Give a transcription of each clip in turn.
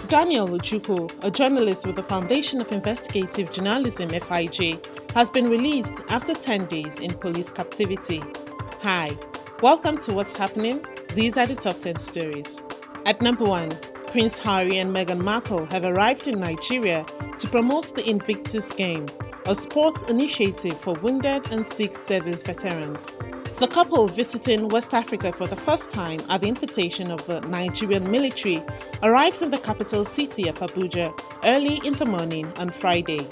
Daniel Ojukwu, a journalist with the Foundation of Investigative Journalism (FIJ), has been released after 10 days in police captivity. Hi, welcome to What's Happening. These are the top 10 stories. At number 1, Prince Harry and Meghan Markle have arrived in Nigeria to promote the Invictus Game, a sports initiative for wounded and sick service veterans. The couple, visiting West Africa for the first time at the invitation of the Nigerian military, arrived in the capital city of Abuja early in the morning on Friday.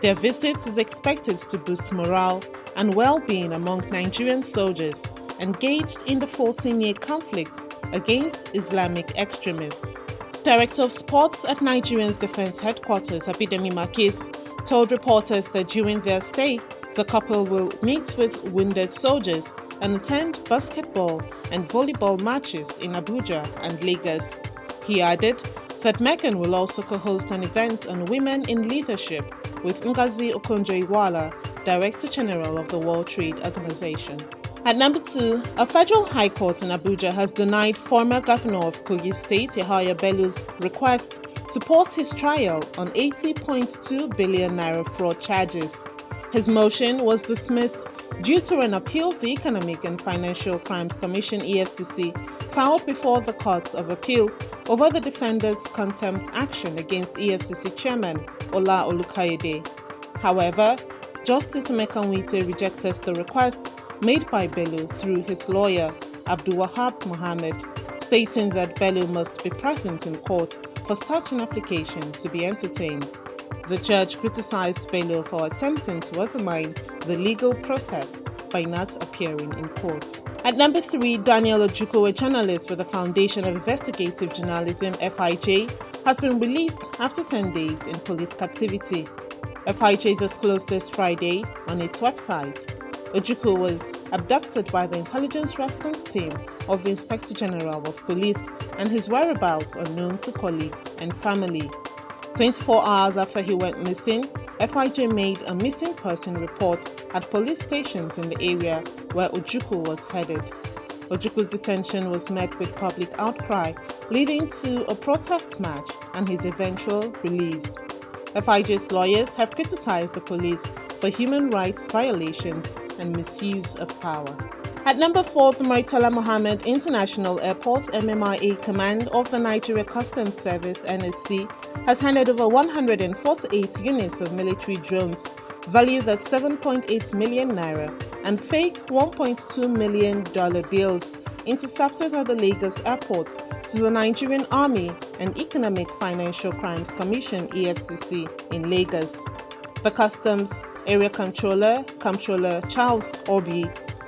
Their visit is expected to boost morale and well-being among Nigerian soldiers engaged in the 14-year conflict against Islamic extremists. Director of Sports at Nigerian's Defense Headquarters, Abidemi Marquez, told reporters that during their stay, the couple will meet with wounded soldiers and attend basketball and volleyball matches in Abuja and Lagos. He added that Meghan will also co-host an event on women in leadership with Ngozi Okonjo-Iweala, Director General of the World Trade Organization. At number 2, a federal high court in Abuja has denied former governor of Kogi State, Yahaya Bello's request to pause his trial on 80.2 billion naira fraud charges. His motion was dismissed due to an appeal the Economic and Financial Crimes Commission (EFCC) filed before the Court of Appeal over the defendant's contempt action against EFCC Chairman Ola Olukayede. However, Justice Mekanwite rejected the request made by Bello through his lawyer, Abdulwahab Mohammed, stating that Bello must be present in court for such an application to be entertained. The judge criticized Bello for attempting to undermine the legal process by not appearing in court. At number 3, Daniel Ojukwu, a journalist with the Foundation of Investigative Journalism (FIJ), has been released after 10 days in police captivity. FIJ disclosed this Friday on its website. Ojukwu was abducted by the intelligence response team of the Inspector General of Police, and his whereabouts unknown to colleagues and family. 24 hours after he went missing, FIJ made a missing person report at police stations in the area where Ojukwu was headed. Ojukwu's detention was met with public outcry, leading to a protest march and his eventual release. FIJ's lawyers have criticized the police for human rights violations and misuse of power. At number 4, the Murtala Mohammed International Airport (MMIA) Command of the Nigeria Customs Service (NSC) has handed over 148 units of military drones valued at 7.8 million naira and fake $1.2 million bills intercepted at the Lagos airport to the Nigerian Army and Economic Financial Crimes Commission (EFCC) in Lagos. The Customs Area Comptroller Charles Obi,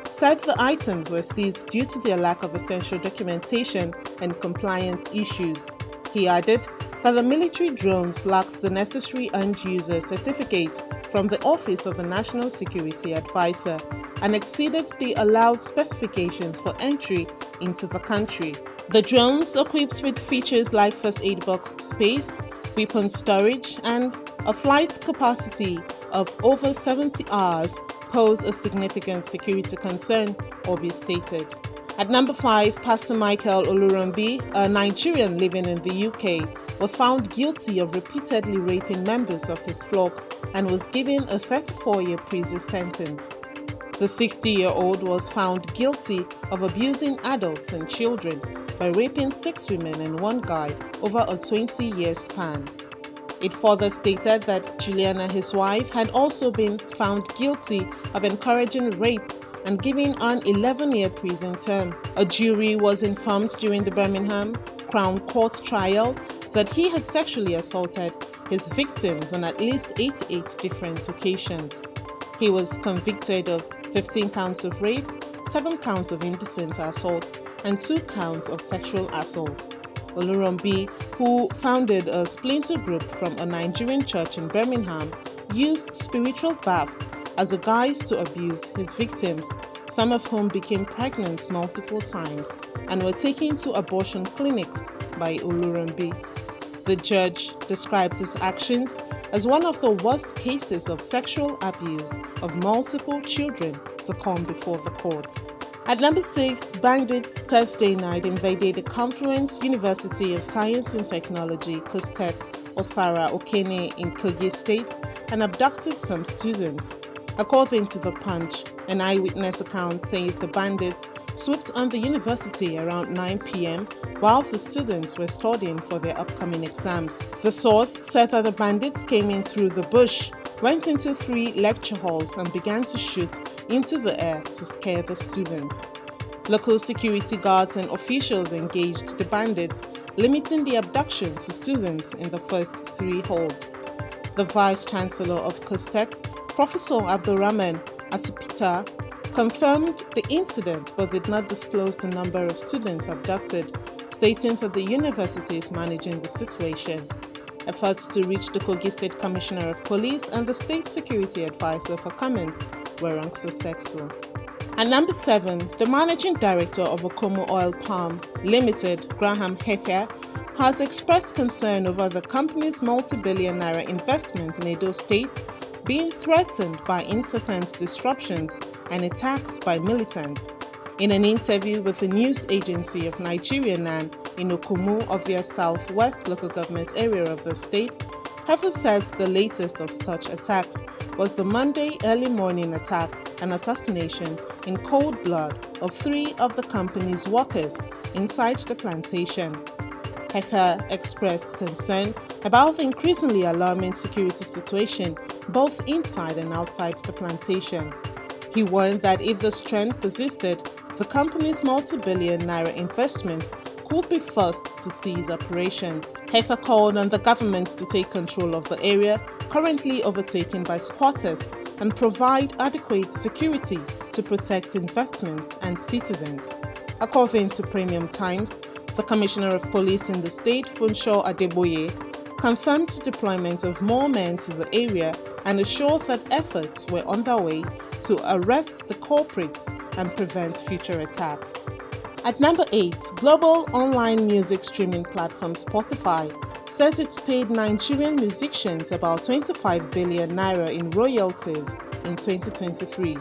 said the items were seized due to their lack of essential documentation and compliance issues. He added that the military drones lacked the necessary end-user certificate from the Office of the National Security Advisor and exceeded the allowed specifications for entry into the country. The drones, equipped with features like first aid box space, weapon storage, and a flight capacity of over 70 hours, pose a significant security concern, Obi stated. At number 5, Pastor Michael Oluronbi, a Nigerian living in the UK, was found guilty of repeatedly raping members of his flock and was given a 34-year prison sentence. The 60-year-old was found guilty of abusing adults and children by raping 6 women and 1 guy over a 20-year span. It further stated that Juliana, his wife, had also been found guilty of encouraging rape and given an 11-year prison term. A jury was informed during the Birmingham Crown Court trial that he had sexually assaulted his victims on at least 88 different occasions. He was convicted of 15 counts of rape, 7 counts of indecent assault, and 2 counts of sexual assault. Oluronbi, who founded a splinter group from a Nigerian church in Birmingham, used spiritual bath as a guise to abuse his victims, some of whom became pregnant multiple times and were taken to abortion clinics by Oluronbi. The judge described his actions as one of the worst cases of sexual abuse of multiple children to come before the courts. At number 6, Bandits Thursday night invaded the Confluence University of Science and Technology, KUSTEC, Osara Okene in Kogi State and abducted some students. According to The Punch, an eyewitness account says the bandits swooped on the university around 9 p.m. while the students were studying for their upcoming exams. The source said that the bandits came in through the bush, went into 3 lecture halls and began to shoot into the air to scare the students. Local security guards and officials engaged the bandits, limiting the abduction to students in the first 3 halls. The Vice-Chancellor of KUSTEC, Professor Abdurrahman Asipita, confirmed the incident but did not disclose the number of students abducted, stating that the university is managing the situation. Efforts to reach the Kogi State Commissioner of Police and the State Security Advisor for comments were unsuccessful. At number 7, the Managing Director of Okomo Oil Palm Limited, Graham Hefer, has expressed concern over the company's multi-billion naira investment in Edo State being threatened by incessant disruptions and attacks by militants. In an interview with the news agency of Nigerian in Okumu of their southwest local government area of the state, Hefer said the latest of such attacks was the Monday early morning attack and assassination in cold blood of 3 of the company's workers inside the plantation. Hefer expressed concern about the increasingly alarming security situation both inside and outside the plantation. He warned that if this trend persisted, the company's multi-billion naira investment could be forced to cease operations. Hefer called on the government to take control of the area currently overtaken by squatters and provide adequate security to protect investments and citizens. According to Premium Times, the Commissioner of Police in the state, Funsho Adeboye, confirmed the deployment of more men to the area and assured that efforts were underway to arrest the culprits and prevent future attacks. At number 8, global online music streaming platform Spotify says it's paid Nigerian musicians about 25 billion naira in royalties in 2023.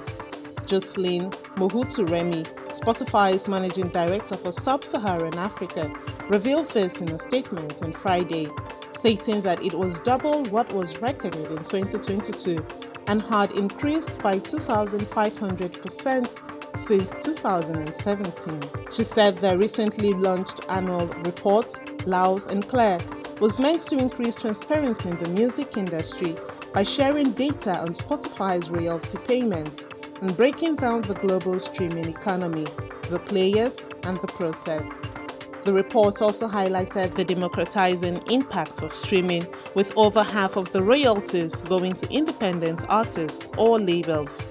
Jocelyn Mohutu-Remi, Spotify's managing director for Sub-Saharan Africa, revealed this in a statement on Friday, stating that it was double what was recorded in 2022 and had increased by 2,500% since 2017. She said their recently launched annual report, Loud and Clear, was meant to increase transparency in the music industry by sharing data on Spotify's royalty payments and breaking down the global streaming economy, the players, and the process. The report also highlighted the democratizing impact of streaming, with over half of the royalties going to independent artists or labels.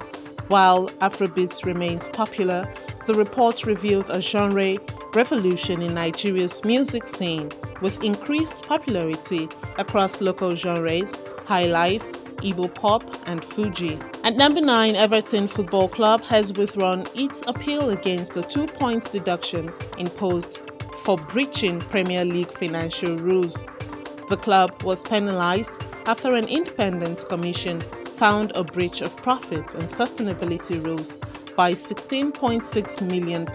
While Afrobeats remains popular, the report revealed a genre revolution in Nigeria's music scene, with increased popularity across local genres, highlife, Igbo pop, and Fuji. At number 9, Everton Football Club has withdrawn its appeal against the 2-point deduction imposed for breaching Premier League financial rules. The club was penalized after an independent commission found a breach of profit and sustainability rules by £16.6 million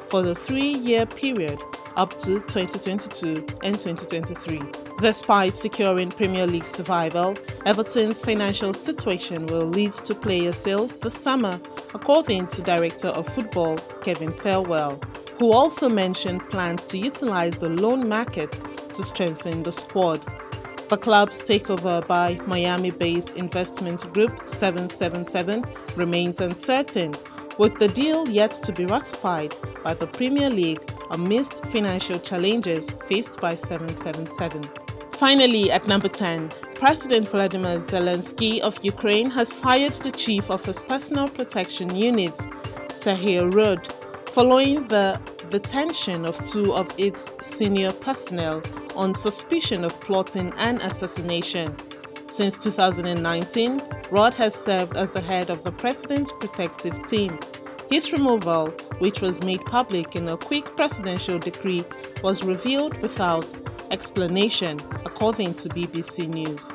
for the 3-year period up to 2022 and 2023. Despite securing Premier League survival, Everton's financial situation will lead to player sales this summer, according to Director of Football Kevin Thelwell, who also mentioned plans to utilize the loan market to strengthen the squad. The club's takeover by Miami-based investment group 777 remains uncertain, with the deal yet to be ratified by the Premier League amidst financial challenges faced by 777. Finally, at number 10, President Volodymyr Zelensky of Ukraine has fired the chief of his personal protection unit, Serhiy Rod, following the detention of 2 of its senior personnel on suspicion of plotting and assassination. Since 2019, Rod has served as the head of the president's protective team. His removal, which was made public in a quick presidential decree, was revealed without explanation, according to BBC News.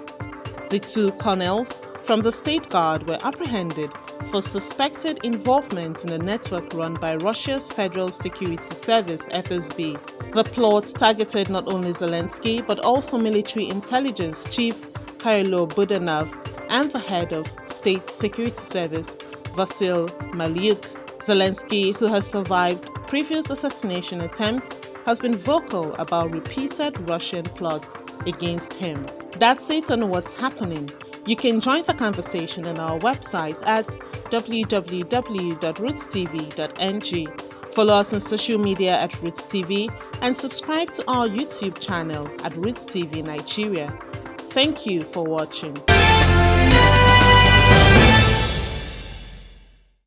The 2 colonels from the State Guard were apprehended for suspected involvement in a network run by Russia's Federal Security Service (FSB). The plot targeted not only Zelensky but also military intelligence chief Kyrylo Budanov and the head of State Security Service Vasyl Malyuk. Zelensky, who has survived previous assassination attempts, has been vocal about repeated Russian plots against him. That's it on what's happening. You can join the conversation on our website at www.rootstv.ng. Follow us on social media at Roots TV and subscribe to our YouTube channel at Roots TV Nigeria. Thank you for watching.